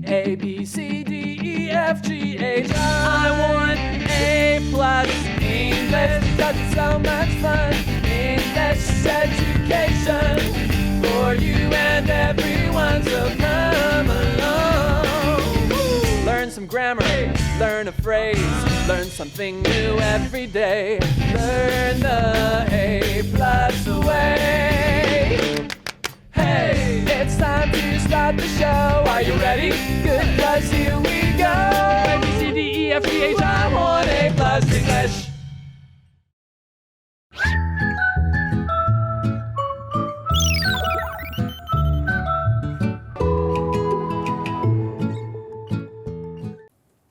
A, B, C, D, E, F, G, H, I want A+ English because it's so much fun. English education for you and everyone, so come along. Learn some grammar, learn a phrase, learn something new every day. Learn the A+ way. Hey, it's time to start the show. Are you ready? Good, 'cause here we go. A, B, C, D, E, F, G, H, I want A+ English.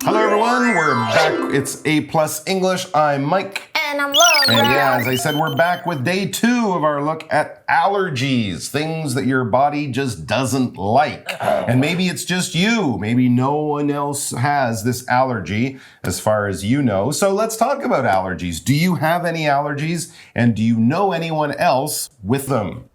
Hello everyone, we're back. It's A+ English. I'm Mike. And I'm Laura. And yeah, as I said, we're back with day 2 of our look at allergies, things that your body just doesn't like. And maybe it's just you. Maybe no one else has this allergy as far as you know. So let's talk about allergies. Do you have any allergies? And do you know anyone else with them?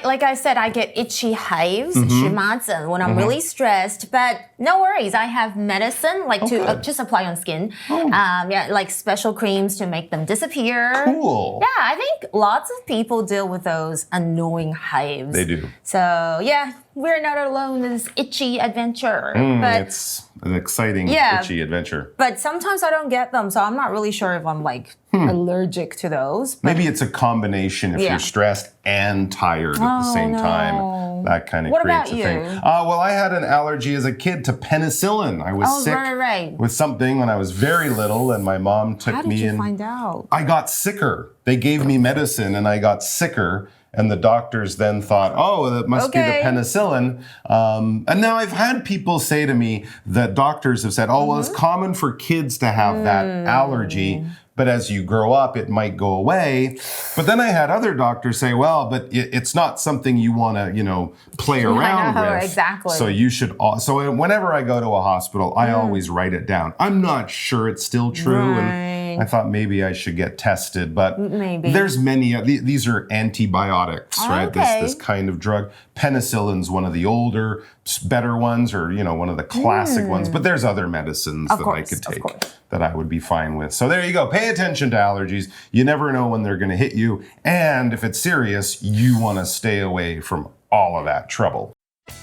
Like I said, I get itchy hives, 荨麻疹, when I'm really stressed. But no worries, I have medicine to just apply on skin. Like special creams to make them disappear. Cool. Yeah, I think lots of people deal with those annoying hives. They do. So yeah, we're not alone in this itchy adventure. But It's an exciting, itchy adventure. But sometimes I don't get them, so I'm not really sure if I'm like allergic to those. But Maybe it's a combination if you're stressed and tired at the same time. That kind of creates a thing. Well, I had an allergy as a kid to penicillin. I was sick with something when I was very little, and my mom took How me did you in. find out? I got sicker. They gave me medicine, and I got sicker. And the doctors then thought, oh, that must be the penicillin. And now I've had people say to me that doctors have said, oh, well, it's common for kids to have that allergy. But as you grow up, it might go away. But then I had other doctors say, well, but it's not something you want to, play around with. Exactly. So you should. So whenever I go to a hospital, I always write it down. I'm not sure it's still true. And I thought maybe I should get tested. But there's many. These are antibiotics, right? This kind of drug. Penicillin's one of the older, better ones, or, one of the classic ones. But there's other medicines that I could take that I would be fine with. So there you go. Pay attention to allergies. You never know when they're going to hit you. And if it's serious, you want to stay away from all of that trouble.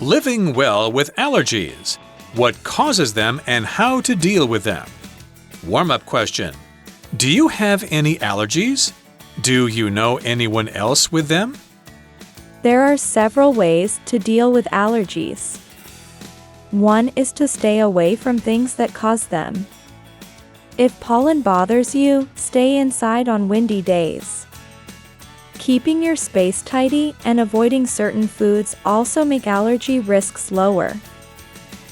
Living well with allergies. What causes them and how to deal with them. Warm-up question. Do you have any allergies? Do you know anyone else with them? There are several ways to deal with allergies. One is to stay away from things that cause them. If pollen bothers you, stay inside on windy days. Keeping your space tidy and avoiding certain foods also make allergy risks lower.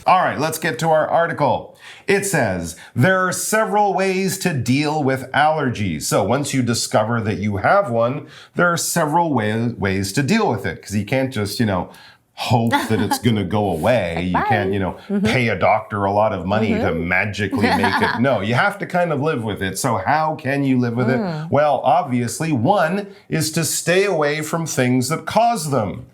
All right, let's get to our article. It says, there are several ways to deal with allergies. So once you discover that you have one, there are several ways to deal with it. Because you can't just, hope that it's going to go away. You can't, pay a doctor a lot of money to magically make it. No, you have to kind of live with it. So how can you live with it? Well, obviously, one is to stay away from things that cause them.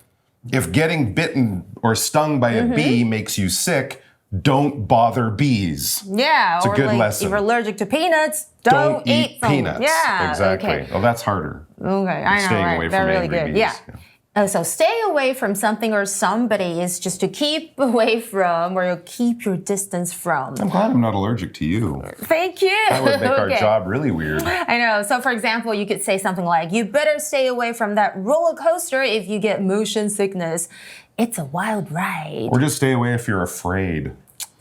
If getting bitten or stung by a bee makes you sick, don't bother bees. Yeah, it's a good lesson. If you're allergic to peanuts, don't eat them. peanuts. Yeah, exactly. Okay. Well, that's harder. Okay, I know, Staying right? away They're from really angry good. bees. Yeah. So stay away from something or somebody is just to keep away from or keep your distance from. I'm glad I'm not allergic to you. Thank you. That would make our job really weird. I know. So for example, you could say something like, you better stay away from that roller coaster if you get motion sickness. It's a wild ride. Or just stay away if you're afraid.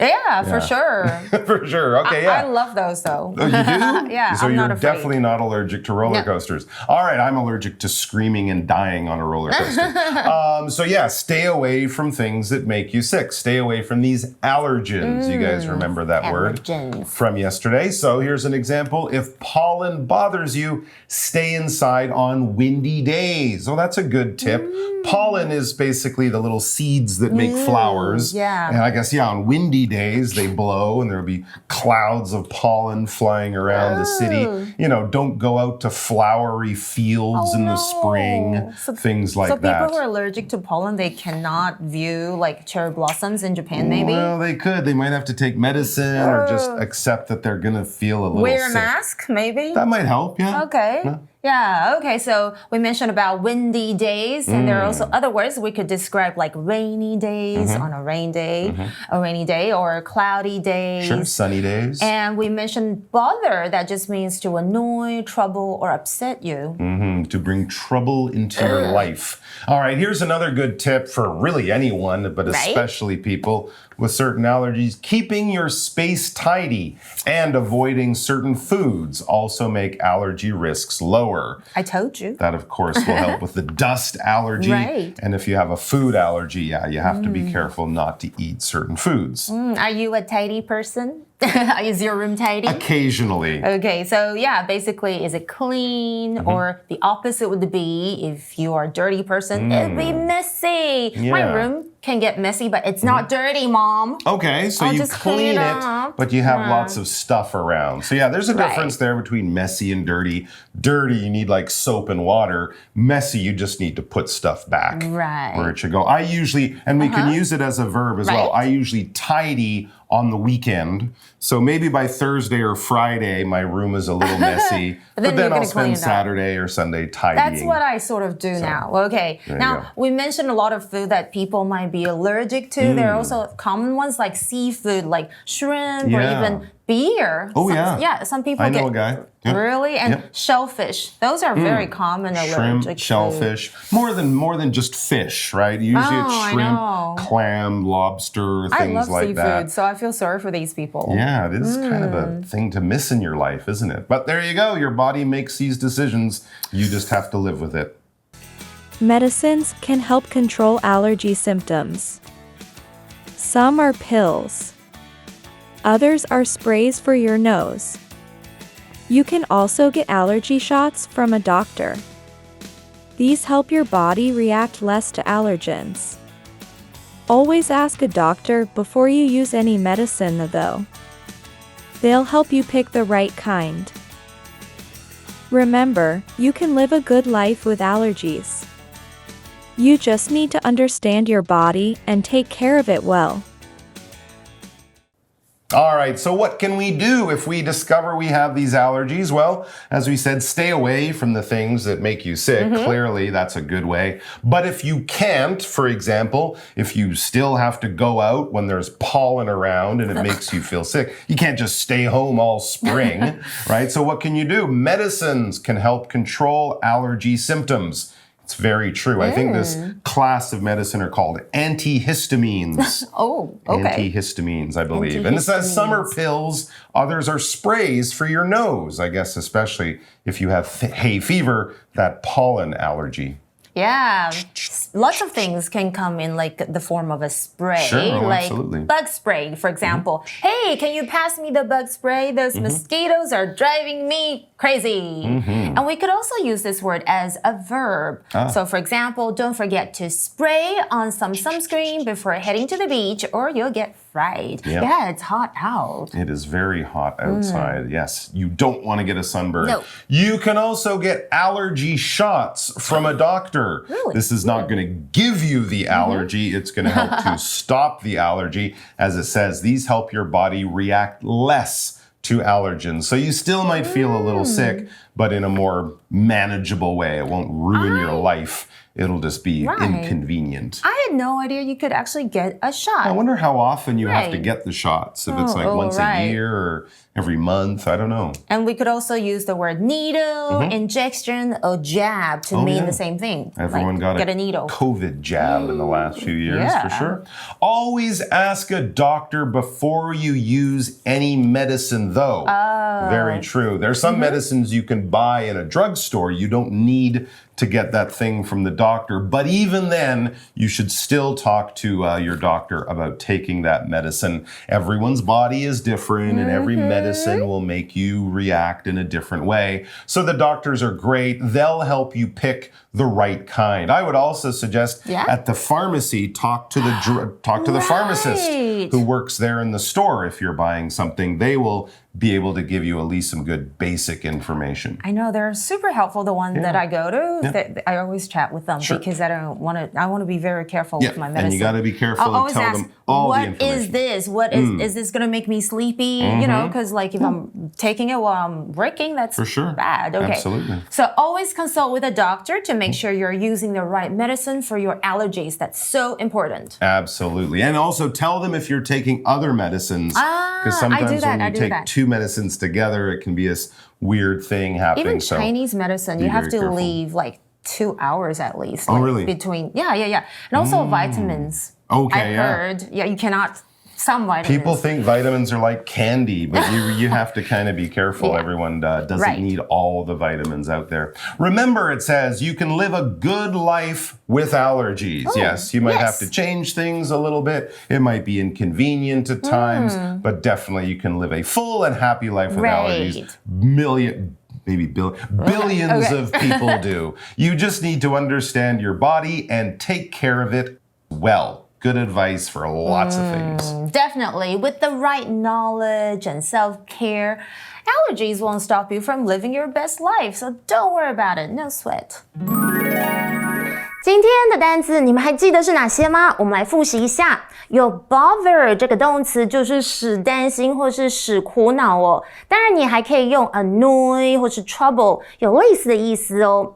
Yeah, for sure. For sure. Okay, I love those though. Oh, you do? Yeah, so I'm you're not afraid. definitely not allergic to roller coasters. All right, I'm allergic to screaming and dying on a roller coaster. So yeah, stay away from things that make you sick. Stay away from these allergens. You guys remember that word from yesterday? So here's an example. If pollen bothers you, stay inside on windy days. Oh, that's a good tip. Pollen is basically the little seeds that make flowers. Yeah. And I guess, on windy days, they blow and there'll be clouds of pollen flying around the city. You know, don't go out to flowery fields in the spring, things like that. So people who are allergic to pollen, they cannot view like cherry blossoms in Japan, maybe? Well, they could. They might have to take medicine or just accept that they're going to feel a little Wear sick. a mask, maybe? That might help, yeah. Okay. Yeah, okay. So we mentioned about windy days, and there are also other words we could describe like rainy days on a rainy day, or cloudy days. Sure, sunny days. And we mentioned bother, that just means to annoy, trouble, or upset you. To bring trouble into your life. All right, here's another good tip for really anyone, but especially people with certain allergies. Keeping your space tidy and avoiding certain foods also make allergy risks lower. I told you. That, of course, will help with the dust allergy. Right. And if you have a food allergy, yeah, you have to be careful not to eat certain foods. Are you a tidy person? Is your room tidy? Occasionally. Okay, so yeah, basically, is it clean? Or the opposite would be, if you are a dirty person, it'd be messy. Yeah. My room can get messy, but it's not dirty, Mom. Okay, so I'll you just clean clean it, up. but you have lots of stuff around. So yeah, there's a difference there between messy and dirty. Dirty, you need like soap and water. Messy, you just need to put stuff back where it should go. I usually, and we can use it as a verb as well, I usually tidy on the weekend. So maybe by Thursday or Friday, my room is a little messy. but then I'll spend Saturday or Sunday tidying. That's what I sort of do now. Okay. Now, we mentioned a lot of food that people might be allergic to. There are also common ones like seafood, like shrimp, or even beer. Some people I know a guy. Really? And shellfish. Those are very common allergic Shrimp, shellfish. More than just fish, right? Usually it's shrimp, clam, lobster, things like that. I love seafood, so I feel sorry for these people. Yeah, it is kind of a thing to miss in your life, isn't it? But there you go. Your body makes these decisions. You just have to live with it. Medicines can help control allergy symptoms. Some are pills. Others are sprays for your nose. You can also get allergy shots from a doctor. These help your body react less to allergens. Always ask a doctor before you use any medicine, though. They'll help you pick the right kind. Remember, you can live a good life with allergies. You just need to understand your body and take care of it well. All right, so what can we do if we discover we have these allergies? Well, as we said, stay away from the things that make you sick. Clearly, that's a good way. But if you can't, for example, if you still have to go out when there's pollen around and it makes you feel sick, you can't just stay home all spring, right? So what can you do? Medicines can help control allergy symptoms. It's very true. I think this class of medicine are called antihistamines. Antihistamines, I believe. And it says some are pills, others are sprays for your nose, I guess, especially if you have hay fever, that pollen allergy. Yeah, lots of things can come in like the form of a spray, like absolutely. Bug spray, for example. Hey, can you pass me the bug spray? Those mosquitoes are driving me crazy. And we could also use this word as a verb. So for example, don't forget to spray on some sunscreen before heading to the beach or you'll get fried. Yeah, it's hot out. It is very hot outside. Yes, you don't want to get a sunburn. No. You can also get allergy shots from a doctor. Really? This is not going to give you the allergy. It's going to help to stop the allergy. As it says, these help your body react less to allergens. So you still might feel a little sick, but in a more manageable way. It won't ruin your life. It'll just be inconvenient. I had no idea you could actually get a shot. I wonder how often you have to get the shots. If it's like once a year or every month, I don't know. And we could also use the word needle, injection, or jab to mean the same thing. Everyone like, got get a needle. COVID jab in the last few years, for sure. Always ask a doctor before you use any medicine, though. Very true. There's some medicines you can buy in a drugstore. You don't need to get that thing from the doctor. But even then, you should still talk to your doctor about taking that medicine. Everyone's body is different, and every medicine will make you react in a different way. So the doctors are great. They'll help you pick the right kind. I would also suggest at the pharmacy, talk to the pharmacist who works there in the store if you're buying something. They will be able to give you at least some good basic information. I know they're super helpful. The one that I go to, I always chat with them because I want to be very careful with my medicine. And you got to be careful and tell them all the information. What is this? What is this going to make me sleepy? You know, because like if I'm taking it while I'm working, that's bad. Okay. Absolutely. So always consult with a doctor to make sure you're using the right medicine for your allergies. That's so important. Absolutely. And also tell them if you're taking other medicines. Because sometimes when you take two medicines together, it can be a weird thing happening. Even Chinese medicine, you have to leave like 2 hours at least. Oh, like really? Between, and also vitamins. Okay, I heard, you cannot, some vitamins. People think vitamins are like candy, but you have to kind of be careful. Everyone doesn't need all the vitamins out there. Remember, it says you can live a good life with allergies. Yes, you might have to change things a little bit. It might be inconvenient at times, but definitely you can live a full and happy life with allergies. Billions of people do. You just need to understand your body and take care of it well. Good advice for lots of things. Definitely. With the right knowledge and self-care, allergies won't stop you from living your best life. So don't worry about it. No sweat. 今天的单字你们还记得是哪些吗？我们来复习一下。有 bother 这个动词就是使担心或是使苦恼哦。当然你还可以用 annoy 或是 trouble， 有类似的意思哦。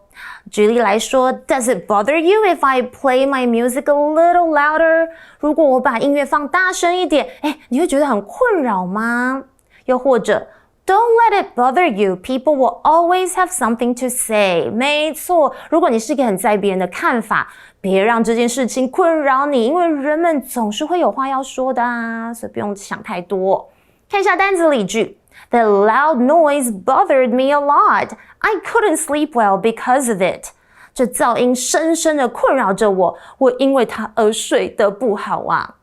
举例来说 ，Does it bother you if I play my music a little louder？ 如果我把音乐放大声一点，你会觉得很困扰吗？又或者 Don't let it bother you. People will always have something to say. 没错，如果你是一个很在意别人的看法，别让这件事情困扰你，因为人们总是会有话要说的啊，所以不用想太多。看一下单字例句。The loud noise bothered me a lot. I couldn't sleep well because of it. 这噪音深深的困扰着我，我因为它而睡得不好啊。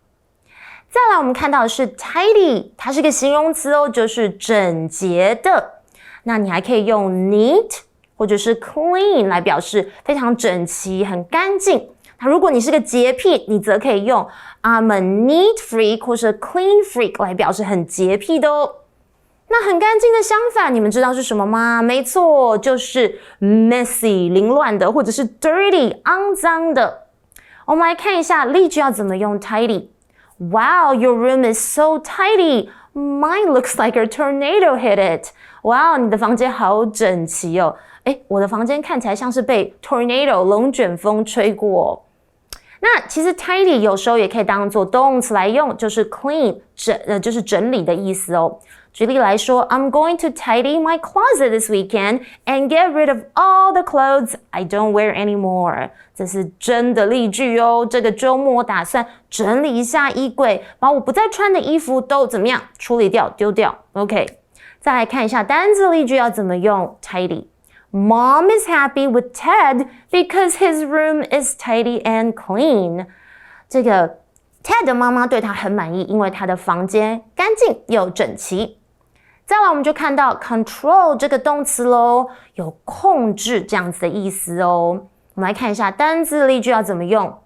再来我们看到的是 tidy， 它是个形容词哦，就是整洁的。那你还可以用 neat 或者是 clean 来表示非常整齐、很干净。那如果你是个洁癖，你则可以用 I'm a neat freak 或是 clean freak 来表示很洁癖的哦。那很干净的相反，你们知道是什么吗？没错，就是 messy 凌乱的，或者是 dirty 肮脏的。我们来看一下例句要怎么用 tidy。Wow, your room is so tidy. Mine looks like a tornado hit it. Wow, 你的房间好整齐哦。我的房间看起来像是被 tornado 龙卷风吹过。那其实 tidy 有时候也可以当作动词来用，就是 clean 就是整理的意思哦。举例来说 I'm going to tidy my closet this weekend and get rid of all the clothes I don't wear anymore. 这是真的例句哦。这个周末我打算整理一下衣柜，把我不再穿的衣服都怎么样处理掉丢掉。 OK， 再来看一下单字例句要怎么用 tidy。Mom is happy with Ted because his room is tidy and clean. 这个 Ted 的妈妈对他很满意，因为他的房间干净又整齐。再来我们就看到 control 这个动词咯，有控制这样子的意思哦。我们来看一下单字例句要怎么用。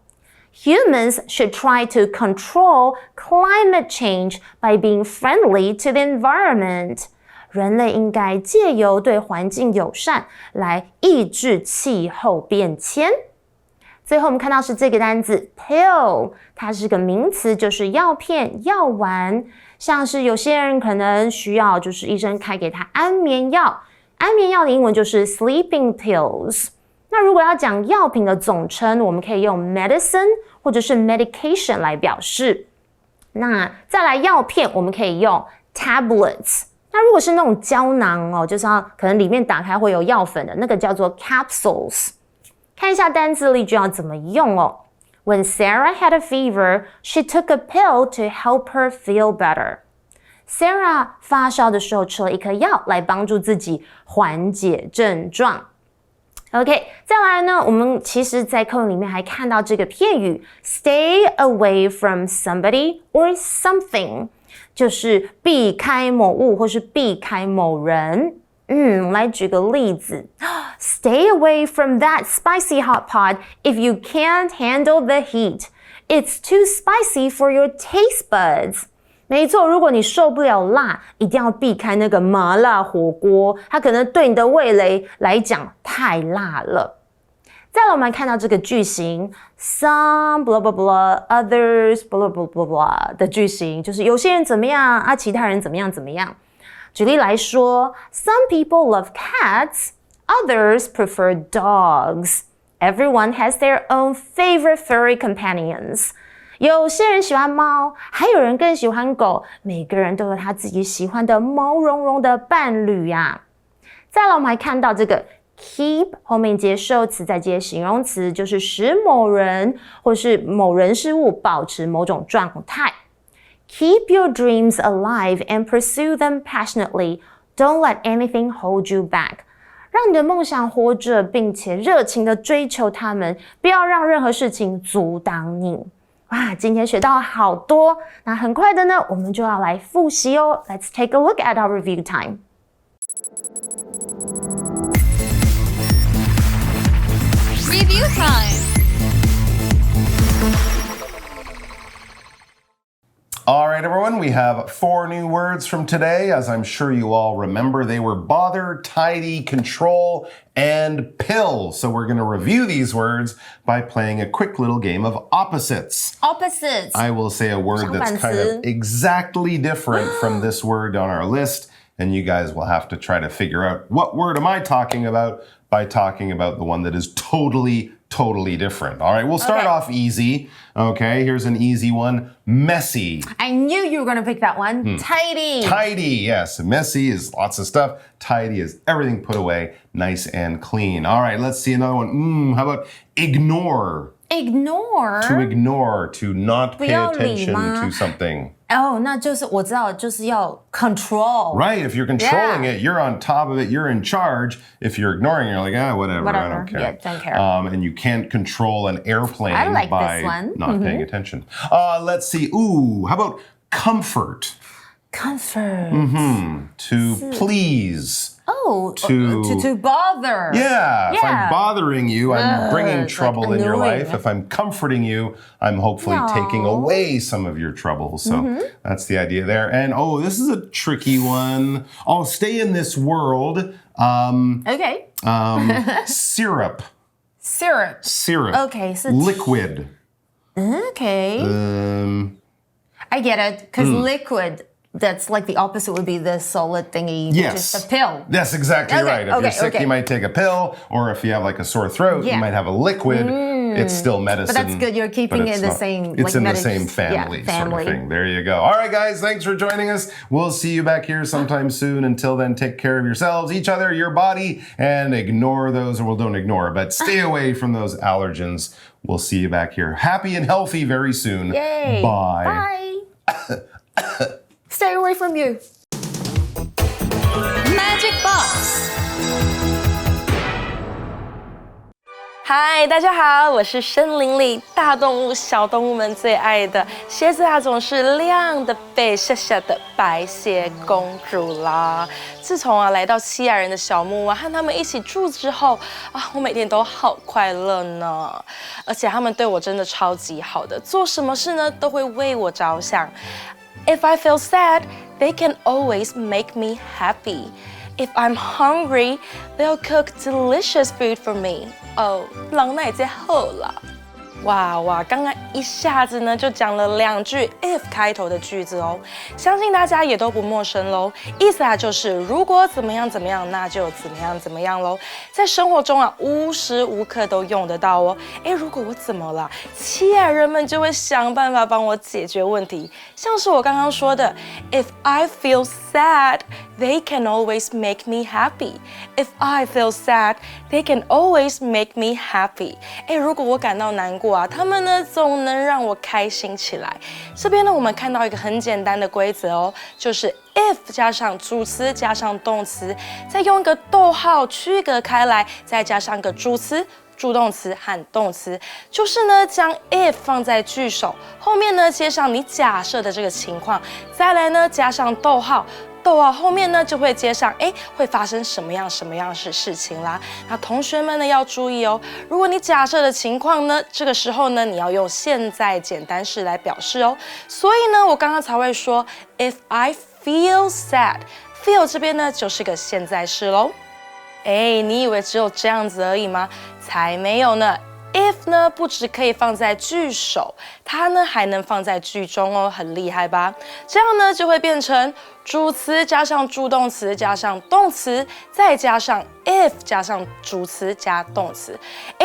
Humans should try to control climate change by being friendly to the environment. 人类应该借由对环境友善来抑制气候变迁。最后我们看到是这个单字 pill， 它是个名词，就是药片、药丸。像是有些人可能需要就是医生开给他安眠药，安眠药的英文就是 sleeping pills。那如果要讲药品的总称，我们可以用 medicine 或者是 medication 来表示。那再来药片，我们可以用 tablets。那如果是那种胶囊哦，就是可能里面打开会有药粉的，那个叫做 capsules。看一下单字例句要怎么用哦。When Sarah had a fever, she took a pill to help her feel better. Sarah 发烧的时候吃了一颗药来帮助自己缓解症状。OK， 再来呢，我们其实在课文里面还看到这个片语 stay away from somebody or something， 就是避开某物或是避开某人。我们来举个例子 Stay away from that spicy hot pot if you can't handle the heat. It's too spicy for your taste buds. 没错，如果你受不了辣，一定要避开那个麻辣火锅，它可能对你的味蕾来讲太辣了。再来我们看到这个句型 some blah blah blah others blah blah blah blah 的句型，就是有些人怎么样啊，其他人怎么样怎么样。举例来说 Some people love cats, others prefer dogs. Everyone has their own favorite furry companions. 有些人喜欢猫，还有人更喜欢狗，每个人都有他自己喜欢的毛茸茸的伴侣呀。再来我们还看到这个 keep 后面接受词再接形容词，就是使某人或是某人事物保持某种状态。Keep your dreams alive and pursue them passionately. Don't let anything hold you back. 让你的梦想活着，并且热情地追求它们，不要让任何事情阻挡你。哇，今天学到好多，那很快的呢，我们就要来复习哦。Let's take a look at our review time. Review time. All right, everyone, we have 4 new words from today. As I'm sure you all remember, they were bother, tidy, control, and pill. So we're going to review these words by playing a quick little game of opposites. Opposites. I will say a word that's kind of exactly different from this word on our list, and you guys will have to try to figure out what word am I talking about by talking about the one that is totally different. All right, we'll start off easy. Okay, here's an easy one. Messy. I knew you were going to pick that one. Tidy. Tidy, yes. Messy is lots of stuff. Tidy is everything put away, nice and clean. All right, let's see another one. How about ignore? Ignore. To ignore, to not pay attention to something. Oh, 那就是我知道，就是要 control. Right, if you're controlling it, you're on top of it, you're in charge. If you're ignoring it, you're like, whatever, I don't care. Yeah, don't care. And you can't control an airplane I like by this one. not paying attention. Let's see. Ooh, how about comfort? Comfort. To please. Oh, to bother. Yeah, if I'm bothering you, I'm bringing it's trouble like in your annoying. life. If I'm comforting you, I'm hopefully taking away some of your trouble. So that's the idea there. And this is a tricky one. I'll stay in this world. Okay. Syrup. Syrup. Okay, so liquid. Okay. I get it, because liquid, that's like the opposite would be the solid thingy, Yes. just a pill. That's exactly right. If you're sick, you might take a pill, or if you have like a sore throat, you might have a liquid. It's still medicine. But that's good. You're keeping it in the same, It's like in the same family, sort of thing. There you go. All right, guys, thanks for joining us. We'll see you back here sometime soon. Until then, take care of yourselves, each other, your body, and ignore those, or don't ignore, but stay away from those allergens. We'll see you back here happy and healthy very soon. Yay. Bye. Stay away from you. Magic Box。嗨，大家好，我是森林里大动物、小动物们最爱的鞋子啊，总是亮的背下下的白雪公主啦。自从来到西亚人的小木屋和他们一起住之后我每天都好快乐呢。而且他们对我真的超级好的，做什么事呢都会为我着想。If I feel sad, they can always make me happy. If I'm hungry, they'll cook delicious food for me. 人那真好啦。哇，刚刚一下子呢就讲了2句 if 开头的句子哦，相信大家也都不陌生喽。意思就是如果怎么样怎么样，那就怎么样喽。在生活中无时无刻都用得到哦。如果我怎么了，西亚人们就会想办法帮我解决问题。像是我刚刚说的 ，If I feel sad, they can always make me happy. If I feel sad, they can always make me happy. 如果我感到难过啊，他们呢总能让我开心起来。这边呢，我们看到一个很简单的规则哦，就是 if 加上主词加上动词，再用一个逗号区隔开来，再加上个主词、助动词和动词，就是呢将 if 放在句首后面呢接上你假设的这个情况，再来呢加上逗号。逗号后面呢就会接上，会发生什么样的事情啦？那同学们呢要注意哦，如果你假设的情况呢，这个时候呢你要用现在简单式来表示哦。所以呢，我刚刚才会说 ，if I feel sad，feel 这边呢就是个现在式喽。你以为只有这样子而已吗？才没有呢。If 呢，不只可以放在句首，它呢还能放在句中哦，很厉害吧？这样呢就会变成主词加上助动词加上动词，再加上 if 加上主词加动词。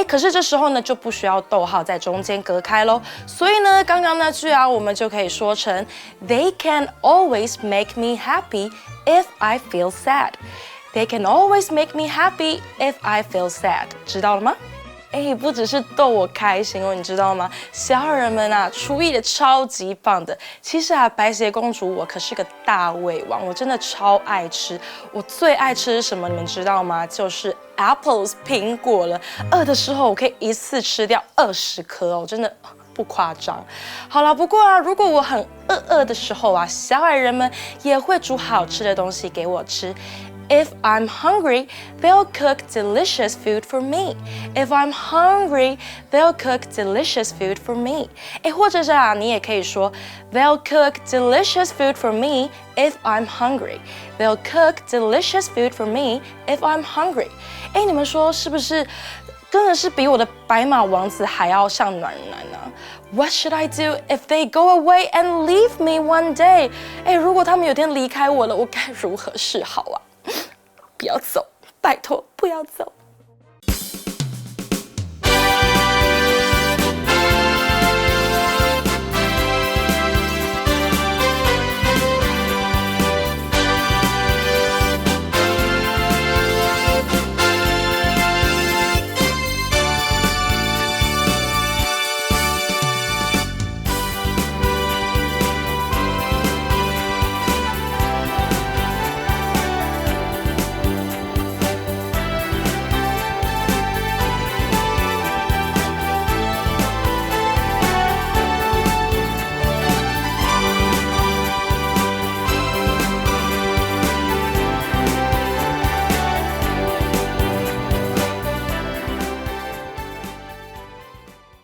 可是这时候呢就不需要逗号在中间隔开咯。所以呢，刚刚那句啊，我们就可以说成 They can always make me happy if I feel sad. They can always make me happy if I feel sad. 知道了吗？不只是逗我开心哦，你知道吗？小矮人们啊，厨艺也超级棒的。其实啊，白雪公主我可是个大胃王，我真的超爱吃。我最爱吃的是什么？你们知道吗？就是 apples 苹果了。饿的时候我可以一次吃掉20颗哦，真的不夸张。好了，不过啊，如果我很饿的时候啊，小矮人们也会煮好吃的东西给我吃。If I'm hungry, they'll cook delicious food for me. If I'm hungry, they'll cook delicious food for me. 或者是啊，你也可以说 They'll cook delicious food for me if I'm hungry. They'll cook delicious food for me if I'm hungry. 你们说是不是真的是比我的白马王子还要像暖男呢？What should I do if they go away and leave me one day? 如果他们有天离开我了，我该如何是好啊？不要走，拜托，不要走。